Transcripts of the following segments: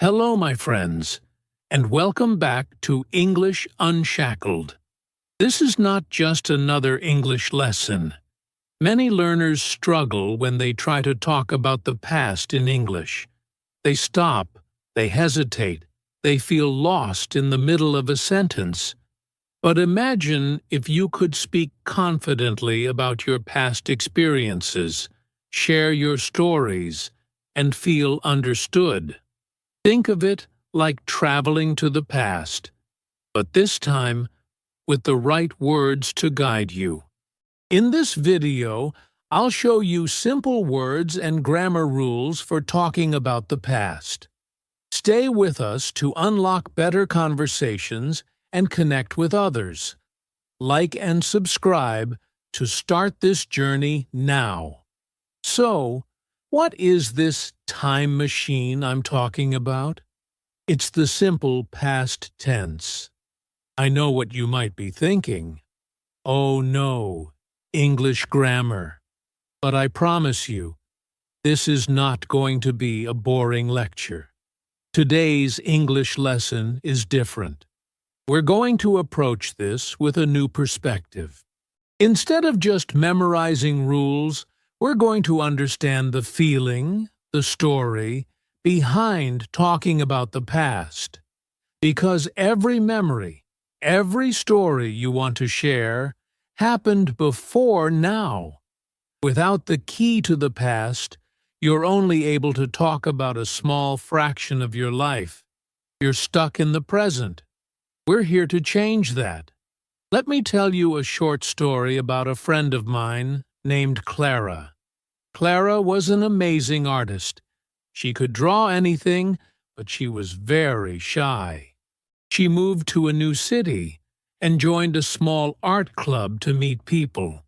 Hello, my friends, and welcome back to English Unshackled. This is not just another English lesson. Many learners struggle when they try to talk about the past in English. They stop, they hesitate, they feel lost in the middle of a sentence. But imagine if you could speak confidently about your past experiences, share your stories, and feel understood. Think of it like traveling to the past, but this time with the right words to guide you. In this video, I'll show you simple words and grammar rules for talking about the past. Stay with us to unlock better conversations and connect with others. Like and subscribe to start this journey now. So, what is this time machine I'm talking about? It's the simple past tense. I know what you might be thinking. Oh no, English grammar. But I promise you, this is not going to be a boring lecture. Today's English lesson is different. We're going to approach this with a new perspective. Instead of just memorizing rules, we're going to understand the feeling, the story, behind talking about the past. Because every memory, every story you want to share, happened before now. Without the key to the past, you're only able to talk about a small fraction of your life. You're stuck in the present. We're here to change that. Let me tell you a short story about a friend of mine named Clara. Clara was an amazing artist. She could draw anything, but she was very shy. She moved to a new city and joined a small art club to meet people.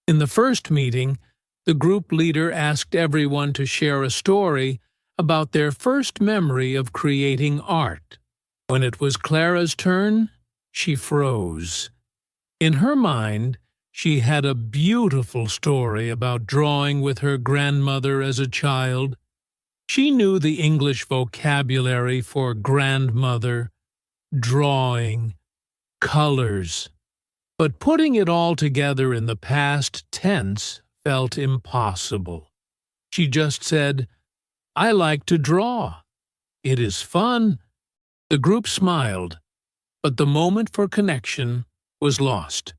In the first meeting, the group leader asked everyone to share a story about their first memory of creating art. When it was Clara's turn, she froze. In her mind, she had a beautiful story about drawing with her grandmother as a child. She knew the English vocabulary for grandmother, drawing, colors. But putting it all together in the past tense felt impossible. She just said, "I like to draw. It is fun." The group smiled, but the moment for connection was lost.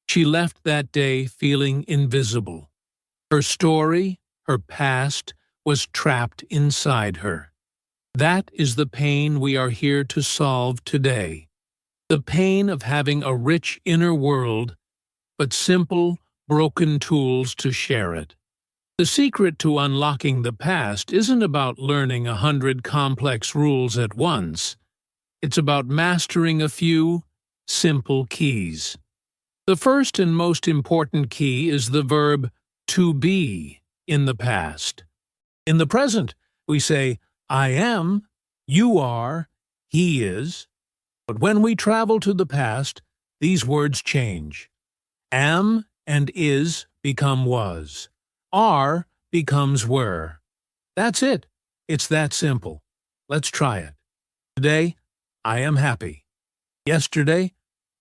She left that day feeling invisible. Her story, her past, was trapped inside her. That is the pain we are here to solve today. The pain of having a rich inner world, but simple, broken tools to share it. The secret to unlocking the past isn't about learning 100 complex rules at once. It's about mastering a few simple keys. The first and most important key is the verb to be in the past. In the present, we say, I am, you are, he is. But when we travel to the past, these words change. Am and is become was. Are becomes were. That's it. It's that simple. Let's try it. Today, I am happy. Yesterday,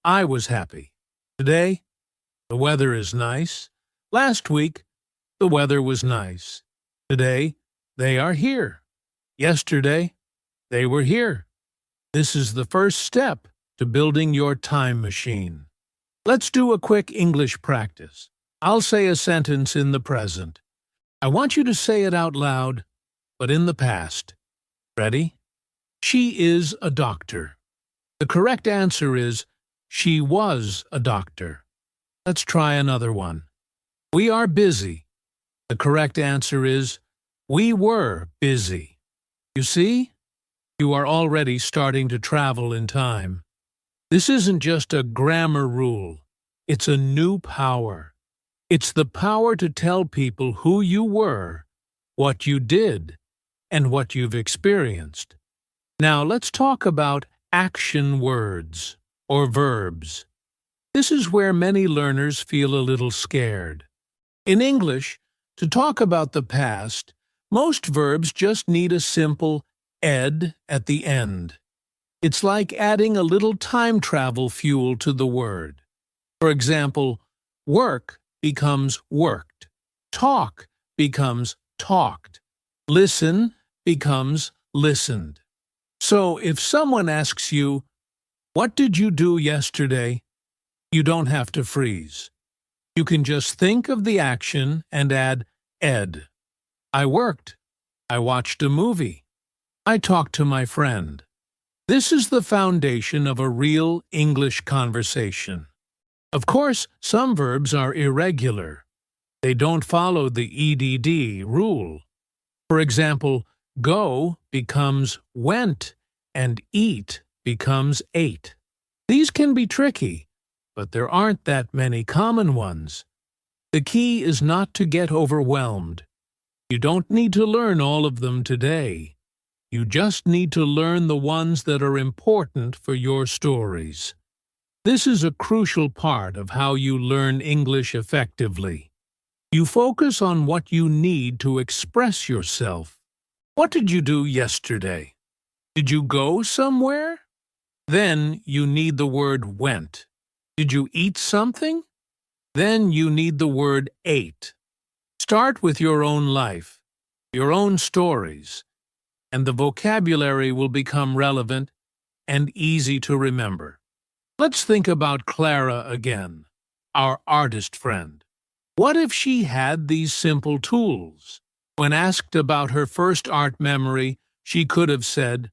I was happy. Today, the weather is nice. Last week, the weather was nice. Today, they are here. Yesterday, they were here. This is the first step to building your time machine. Let's do a quick English practice. I'll say a sentence in the present. I want you to say it out loud, but in the past. Ready? She is a doctor. The correct answer is, she was a doctor. Let's try another one. We are busy. The correct answer is, we were busy. You see? You are already starting to travel in time. This isn't just a grammar rule. It's a new power. It's the power to tell people who you were, what you did, and what you've experienced. Now let's talk about action words, or verbs. This is where many learners feel a little scared. In English, to talk about the past, most verbs just need a simple ed at the end. It's like adding a little time travel fuel to the word. For example, work becomes worked. Talk becomes talked. Listen becomes listened. So if someone asks you, "What did you do yesterday?" you don't have to freeze. You can just think of the action and add ed. I worked. I watched a movie. I talked to my friend. This is the foundation of a real English conversation. Of course, some verbs are irregular. They don't follow the EDD rule. For example, go becomes went and eat becomes ate. These can be tricky, but there aren't that many common ones. The key is not to get overwhelmed. You don't need to learn all of them today. You just need to learn the ones that are important for your stories. This is a crucial part of how you learn English effectively. You focus on what you need to express yourself. What did you do yesterday? Did you go somewhere? Then you need the word went. Did you eat something? Then you need the word ate. Start with your own life, your own stories, and the vocabulary will become relevant and easy to remember. Let's think about Clara again, our artist friend. What if she had these simple tools? When asked about her first art memory, she could have said,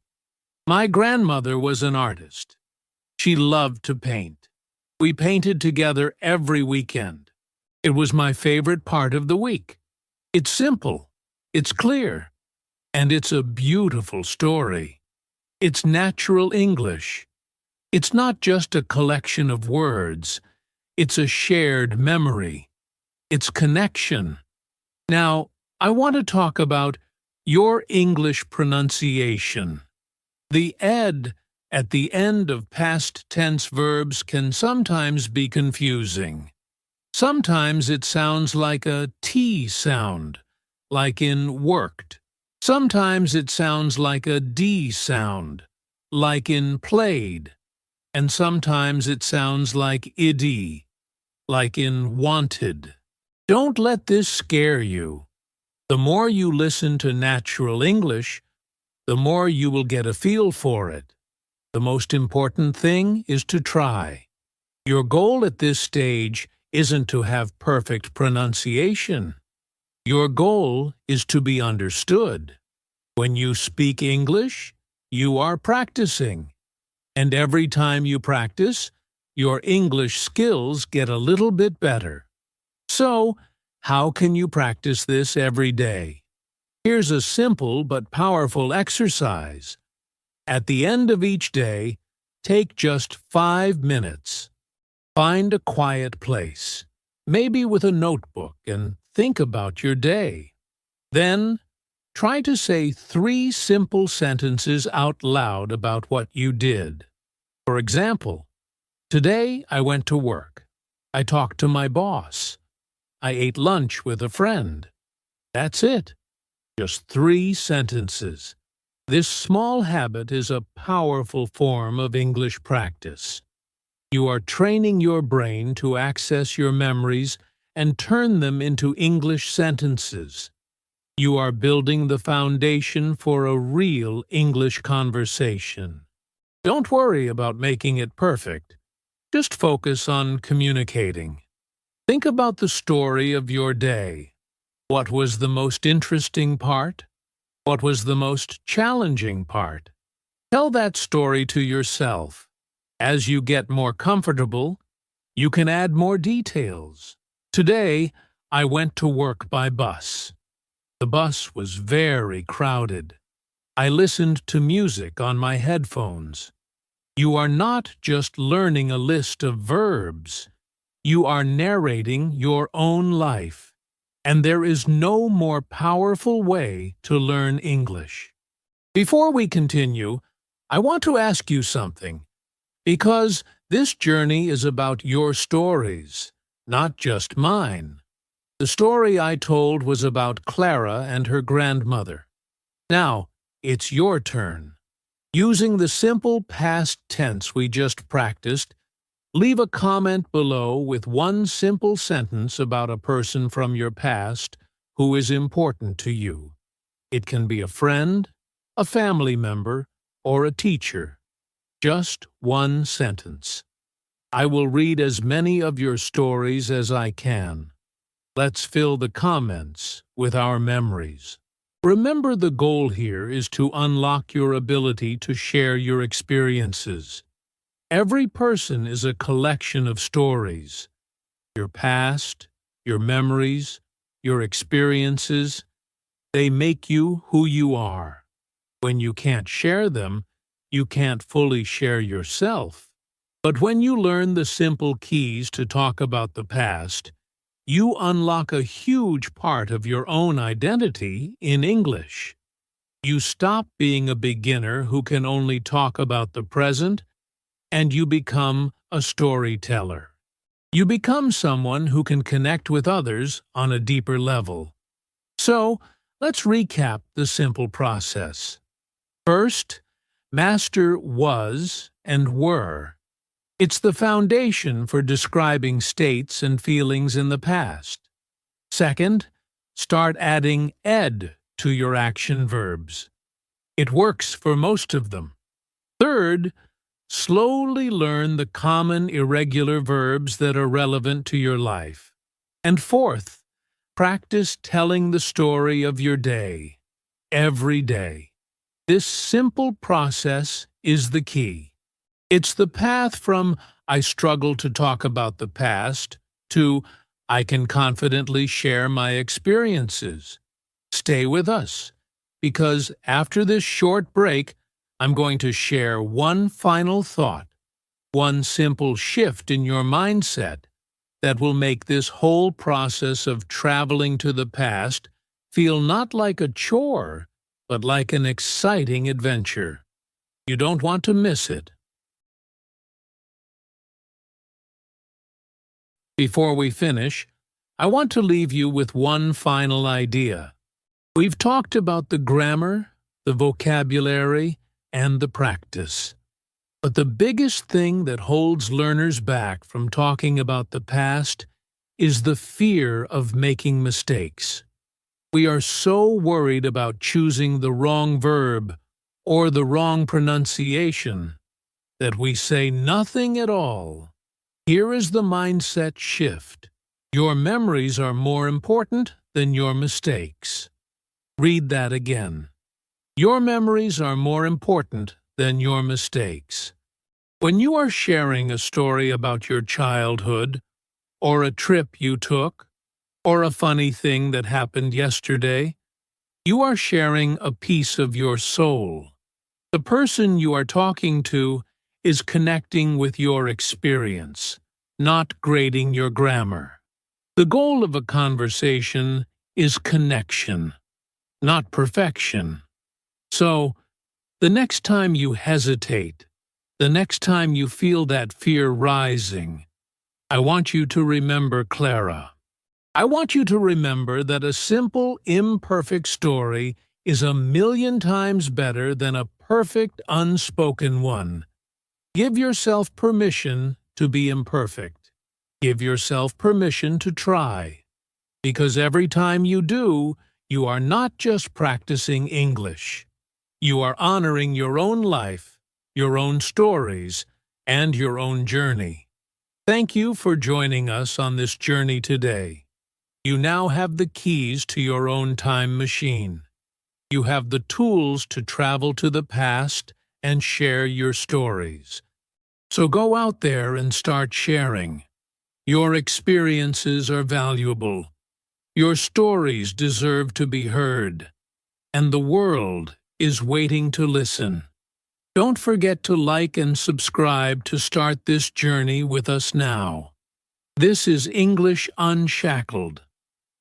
"My grandmother was an artist. She loved to paint. We painted together every weekend. It was my favorite part of the week." It's simple, it's clear, and it's a beautiful story. It's natural English. It's not just a collection of words. It's a shared memory. It's connection. Now, I want to talk about your English pronunciation. The ed at the end of past tense verbs can sometimes be confusing. Sometimes it sounds like a T sound, like in worked. Sometimes it sounds like a D sound, like in played. And sometimes it sounds like id, like in wanted. Don't let this scare you. The more you listen to natural English, the more you will get a feel for it. The most important thing is to try. Your goal at this stage isn't to have perfect pronunciation. Your goal is to be understood. When you speak English, you are practicing. And every time you practice, your English skills get a little bit better. So, how can you practice this every day? Here's a simple but powerful exercise. At the end of each day, take just 5 minutes. Find a quiet place, maybe with a notebook, and think about your day. Then, try to say 3 simple sentences out loud about what you did. For example, today I went to work. I talked to my boss. I ate lunch with a friend. That's it. Just 3 sentences. This small habit is a powerful form of English practice. You are training your brain to access your memories and turn them into English sentences. You are building the foundation for a real English conversation. Don't worry about making it perfect. Just focus on communicating. Think about the story of your day. What was the most interesting part? What was the most challenging part? Tell that story to yourself. As you get more comfortable, you can add more details. Today, I went to work by bus. The bus was very crowded. I listened to music on my headphones. You are not just learning a list of verbs. You are narrating your own life. And there is no more powerful way to learn English. Before we continue, I want to ask you something. Because this journey is about your stories, not just mine. The story I told was about Clara and her grandmother. Now, it's your turn. Using the simple past tense we just practiced, leave a comment below with one simple sentence about a person from your past who is important to you. It can be a friend, a family member, or a teacher. Just one sentence. I will read as many of your stories as I can. Let's fill the comments with our memories. Remember, the goal here is to unlock your ability to share your experiences. Every person is a collection of stories. Your past, your memories, your experiences, they make you who you are. When you can't share them, you can't fully share yourself. But when you learn the simple keys to talk about the past, you unlock a huge part of your own identity in English. You stop being a beginner who can only talk about the present, and you become a storyteller. You become someone who can connect with others on a deeper level. So, let's recap the simple process. First, master was and were. It's the foundation for describing states and feelings in the past. Second, start adding ed to your action verbs. It works for most of them. Third, slowly learn the common irregular verbs that are relevant to your life. And fourth, practice telling the story of your day, every day. This simple process is the key. It's the path from I struggle to talk about the past to I can confidently share my experiences. Stay with us, because after this short break, I'm going to share one final thought, one simple shift in your mindset that will make this whole process of traveling to the past feel not like a chore, but like an exciting adventure. You don't want to miss it. Before we finish, I want to leave you with one final idea. We've talked about the grammar, the vocabulary, and the practice. But the biggest thing that holds learners back from talking about the past is the fear of making mistakes. We are so worried about choosing the wrong verb or the wrong pronunciation that we say nothing at all. Here is the mindset shift. Your memories are more important than your mistakes. Read that again. Your memories are more important than your mistakes. When you are sharing a story about your childhood, or a trip you took, or a funny thing that happened yesterday, you are sharing a piece of your soul. The person you are talking to is connecting with your experience, not grading your grammar. The goal of a conversation is connection, not perfection. So, the next time you hesitate, the next time you feel that fear rising, I want you to remember Clara. I want you to remember that a simple, imperfect story is 1,000,000 times better than a perfect, unspoken one. Give yourself permission to be imperfect. Give yourself permission to try. Because every time you do, you are not just practicing English. You are honoring your own life, your own stories, and your own journey. Thank you for joining us on this journey today. You now have the keys to your own time machine. You have the tools to travel to the past and share your stories. So go out there and start sharing. Your experiences are valuable. Your stories deserve to be heard. And the world is waiting to listen. Don't forget to like and subscribe to start this journey with us now. This is English Unshackled.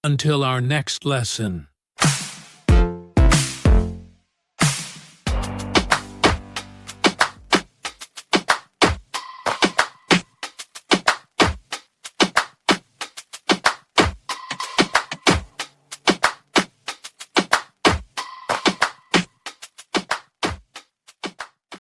Until our next lesson.